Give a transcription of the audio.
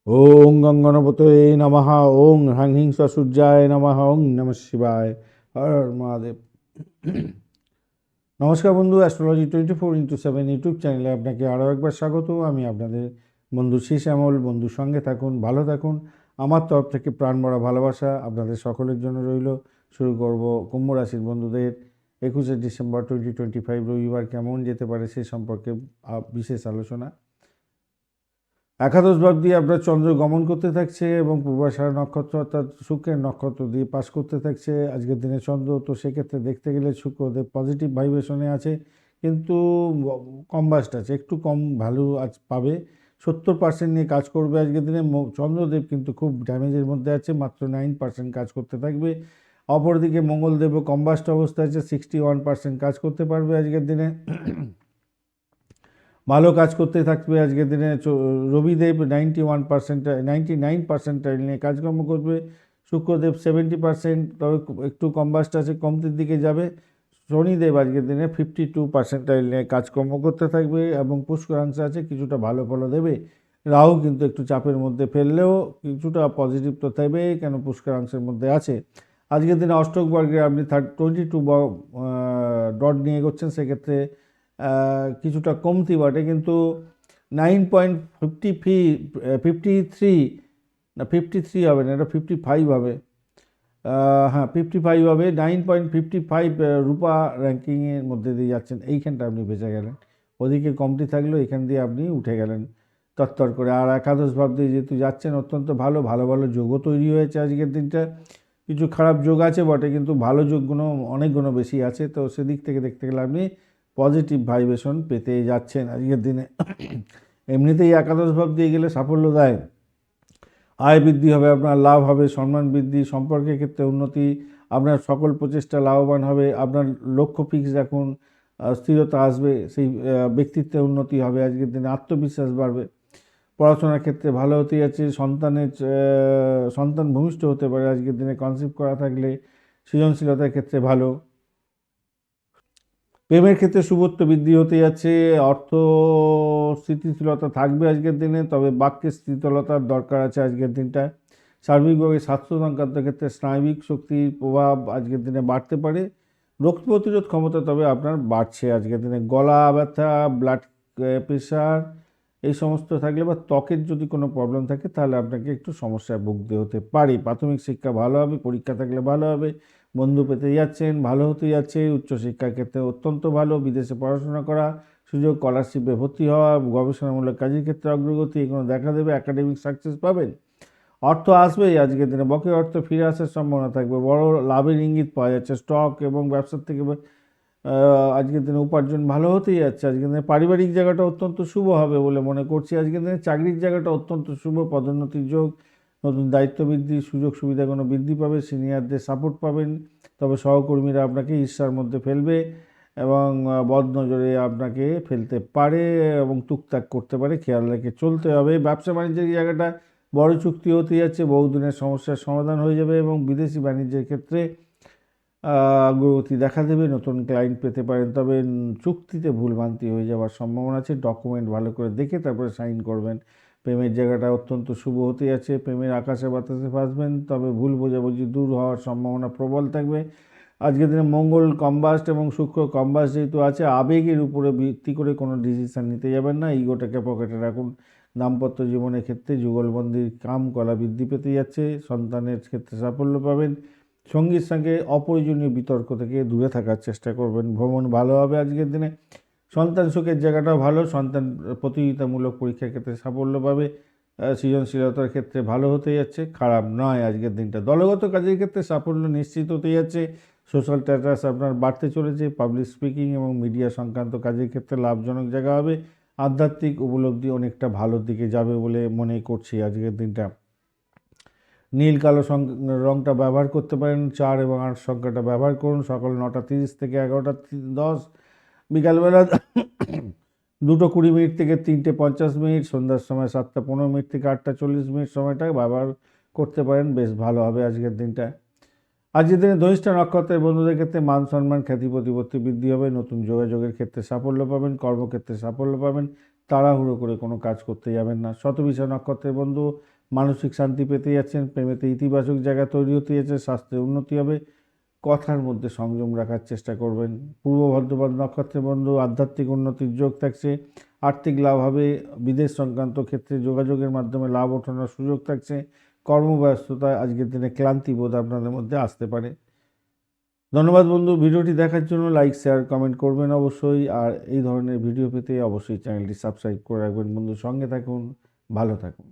ওং গঙ্গণপতয়ে নমঃ, ওং হ্রাং হিং সূর্যায় নমঃ, ওং নমঃ শিবায়, হর হর মহাদেব। নমস্কার বন্ধু, অ্যাস্ট্রোলজি 24x7 ইউটিউব চ্যানেলে আপনাকে আরও একবার স্বাগত। আমি আপনাদের বন্ধু শ্যামল। বন্ধুর সঙ্গে থাকুন, ভালো থাকুন। আমার তরফ থেকে প্রাণ ভরা ভালোবাসা আপনাদের সকলের জন্য রইল। শুরু করব কুম্ভ রাশির বন্ধুদের 21শে ডিসেম্বর 2025 রবিবার কেমন যেতে পারে সে সম্পর্কে বিশেষ আলোচনা। একাদশ ভাব দিয়ে আপনার চন্দ্র গমন করতে থাকছে এবং পূর্বাষাঢ়া নক্ষত্র অর্থাৎ শুক্রের নক্ষত্র দিয়ে পাস করতে থাকছে আজকের দিনে চন্দ্র। তো সেক্ষেত্রে দেখতে গেলে শুক্রদেব পজিটিভ ভাইব্রেশনে আছে, কিন্তু কম বাস্ট আছে, একটু কম ভ্যালু আজ পাবে। 70% নিয়ে কাজ করবে আজকের দিনে। চন্দ্রদেব কিন্তু খুব ড্যামেজের মধ্যে আছে, মাত্র 9% কাজ করতে থাকবে। অপরদিকে মঙ্গলদেবও কম্বাস্ট অবস্থায় আছে, 61% কাজ করতে পারবে আজকের দিনে, ভালো কাজ করতে থাকবে আজকের দিনে। রবিদেব 99% নিয়ে কাজকর্ম করবে। শুক্রদেব 70%, তবে একটু কম্বাস্ট আছে, কমতির দিকে যাবে। শনিদেব আজকের দিনে 52% নিয়ে কাজকর্ম করতে থাকবে এবং পুষ্করাংশ আছে, কিছুটা ভালো ফল দেবে। রাহু কিন্তু একটু চাপের মধ্যে ফেললেও কিছুটা পজিটিভ তো থাকবে, কেন পুষ্করাংশের মধ্যে আছে। আজকের দিনে অষ্টক বর্গে আপনি 22 ডট নিয়ে এগোচ্ছেন, সেক্ষেত্রে কিছুটা কমতি বটে, কিন্তু 9.53 না 53 হবে না, এটা 55 হবে। হ্যাঁ 55 হবে। 9.55 রূপা র্যাঙ্কিংয়ের মধ্যে দিয়ে যাচ্ছেন, এইখানটা আপনি বেঁচে গেলেন। ওদিকে কমতি থাকলেও এখান দিয়ে আপনি উঠে গেলেন তত্তর করে। আর একাদশ ভাব দিয়ে যেহেতু যাচ্ছেন, অত্যন্ত ভালো ভালো ভালো যোগও তৈরি হয়েছে আজকের দিনটা। কিছু খারাপ যোগ আছে বটে, কিন্তু ভালো যোগগুলো অনেকগুলো বেশি আছে। তো সেদিক থেকে দেখতে গেলে আপনি পজিটিভ ভাইব্রেশন পেতে যাচ্ছেন আজকের দিনে। এমনিতেই একাদশ ভাব দিয়ে গেলে সাফল্য দেয়, আয় বৃদ্ধি হবে, আপনার লাভ হবে, সম্মান বৃদ্ধি, সম্পর্কের ক্ষেত্রে উন্নতি, আপনার সকল প্রচেষ্টা লাভবান হবে। আপনার লক্ষ্য ফিক্স রাখুন, স্থিরতা আসবে, সেই ব্যক্তিত্বের উন্নতি হবে আজকের দিনে, আত্মবিশ্বাস বাড়বে। পড়াশোনার ক্ষেত্রে ভালো হতে যাচ্ছে, সন্তান ভূমিষ্ঠ হতে পারে আজকের দিনে, কনসিভ করা থাকলে। সৃজনশীলতার ক্ষেত্রে ভালো। প্রেমের ক্ষেত্রে শুভত্ব বৃদ্ধি হতে যাচ্ছে। অর্থ স্থিতিশীলতা থাকবে আজকের দিনে, তবে বাক্যের স্থিতিশীলতার দরকার আছে আজকের দিনটায়। সার্বিকভাবে স্বাস্থ্য সংক্রান্ত ক্ষেত্রে স্নায়বিক শক্তির প্রভাব আজকের দিনে বাড়তে পারে। রোগ প্রতিরোধ ক্ষমতা তবে আপনার বাড়ছে আজকের দিনে। গলা ব্যথা, ব্লাড প্রেশার এই সমস্ত থাকলে বা ত্বকের যদি কোনো প্রবলেম থাকে, তাহলে আপনাকে একটু সমস্যায় ভুগতে হতে পারে। প্রাথমিক শিক্ষা ভালো হবে, পরীক্ষা থাকলে ভালো হবে, বন্ধু পেতে যাচ্ছেন, ভালো হতে যাচ্ছে। উচ্চশিক্ষার ক্ষেত্রে অত্যন্ত ভালো, বিদেশে পড়াশোনা করা সুযোগ, স্কলারশিপে ভর্তি হওয়া, গবেষণামূলক কাজের ক্ষেত্রে অগ্রগতি এগুলো দেখা দেবে, একাডেমিক সাকসেস পাবেন। অর্থ আসবেই আজকের দিনে, বকেয়া অর্থ ফিরে আসার সম্ভাবনা থাকবে, বড় লাভের ইঙ্গিত পাওয়া যাচ্ছে। স্টক এবং ব্যবসার থেকে আজকের দিনে উপার্জন ভালো হতেই যাচ্ছে আজকের দিনে। পারিবারিক জায়গাটা অত্যন্ত শুভ হবে বলে মনে করছি আজকের দিনে। চাকরির জায়গাটা অত্যন্ত শুভ, পদোন্নতির যোগ, নতুন দায়িত্ব বৃদ্ধি, সুযোগ সুবিধাগুলো বৃদ্ধি পাবে, সিনিয়রদের সাপোর্ট পাবেন। তবে সহকর্মীরা আপনাকে ঈর্ষার মধ্যে ফেলবে এবং বদনজরে আপনাকে ফেলতে পারে এবং টুকটাক করতে পারে, খেয়াল রেখে চলতে হবে। ব্যবসা বাণিজ্যের জায়গাটা বড় চুক্তি হতে যাচ্ছে, বহুদিনের সমস্যার সমাধান হয়ে যাবে এবং বিদেশি বাণিজ্যের ক্ষেত্রে অগ্রগতি দেখা দেবে, নতুন ক্লায়েন্ট পেতে পারেন। তবে চুক্তিতে ভুলভ্রান্তি হয়ে যাওয়ার সম্ভাবনা আছে, ডকুমেন্ট ভালো করে দেখে তারপরে সাইন করবেন। প্রেমের জায়গাটা অত্যন্ত শুভ হতে যাচ্ছে, প্রেমের আকাশে বাতাসে ভাসবেন, তবে ভুল বোঝাবুঝি দূর হওয়ার সম্ভাবনা প্রবল থাকবে। আজকের দিনে মঙ্গল কম্বাস্ট এবং শুক্র কম্বাস্ট যেহেতু আছে, আবেগের উপরে ভিত্তি করে কোনো ডিসিশান নিতে যাবেন না, ইগোটাকে পকেটে রাখুন। দাম্পত্য জীবনের ক্ষেত্রে যুগলবন্দির কাম কলা বৃদ্ধি পেতে যাচ্ছে, সন্তানের ক্ষেত্রে সাফল্য পাবেন। সঙ্গীর সঙ্গে অপ্রয়োজনীয় বিতর্ক থেকে দূরে থাকার চেষ্টা করবেন। ভ্রমণ ভালো হবে আজকের দিনে। সন্তান সুখের জায়গাটাও ভালো, সন্তান প্রতিযোগিতামূলক পরীক্ষার ক্ষেত্রে সাফল্য পাবে। সৃজনশীলতার ক্ষেত্রে ভালো হতে যাচ্ছে, খারাপ নয় আজকের দিনটা। দলগত কাজের ক্ষেত্রে সাফল্য নিশ্চিত হতে যাচ্ছে। সোশ্যাল স্ট্যাটাস আপনার বাড়তে চলেছে, পাবলিক স্পিকিং এবং মিডিয়া সংক্রান্ত কাজের ক্ষেত্রে লাভজনক জায়গা হবে। আধ্যাত্মিক উপলব্ধি অনেকটা ভালোর দিকে যাবে বলে মনে করছি আজকের দিনটা। নীল কালো রঙটা ব্যবহার করতে পারেন, 4 এবং 8 সংখ্যাটা ব্যবহার করুন। সকাল 9:30 থেকে 11:10, বিকালবেলা 2:20 থেকে 3:50, সন্ধ্যার সময় 7:15 থেকে 8:40 সময়টা ব্যবহার করতে পারেন, বেশ ভালো হবে আজকের দিনটা। আজকের দিনে ধনিষ্ঠা নক্ষত্রের বন্ধুদের ক্ষেত্রে মান সম্মান খ্যাতি প্রতিপত্তি বৃদ্ধি হবে, নতুন যোগাযোগের ক্ষেত্রে সাফল্য পাবেন, কর্মক্ষেত্রে সাফল্য পাবেন, তাড়াহুড়ো করে কোনো কাজ করতে যাবেন না। শতবিশা নক্ষত্রের বন্ধু মানসিক শান্তি পেতে যাচ্ছেন, প্রেমেতে ইতিবাচক জায়গা তৈরি হতে যাচ্ছে, স্বাস্থ্যের উন্নতি হবে, কথার মধ্যে সংযম রাখার চেষ্টা করবেন। পূর্ব ভাদ্রপদ নক্ষত্রের বন্ধু আধ্যাত্মিক উন্নতির যোগ থাকছে, আর্থিক লাভ হবে, বিদেশ সংক্রান্ত ক্ষেত্রে যোগাযোগের মাধ্যমে লাভ ওঠানোর সুযোগ থাকছে, কর্মব্যস্ততায় আজকের দিনে ক্লান্তি বোধ আপনাদের মধ্যে আসতে পারে। ধন্যবাদ বন্ধু, ভিডিওটি দেখার জন্য লাইক শেয়ার কমেন্ট করবেন অবশ্যই, আর এই ধরনের ভিডিও পেতে অবশ্যই চ্যানেলটি সাবস্ক্রাইব করে রাখবেন বন্ধু। সঙ্গে থাকুন, ভালো থাকুন।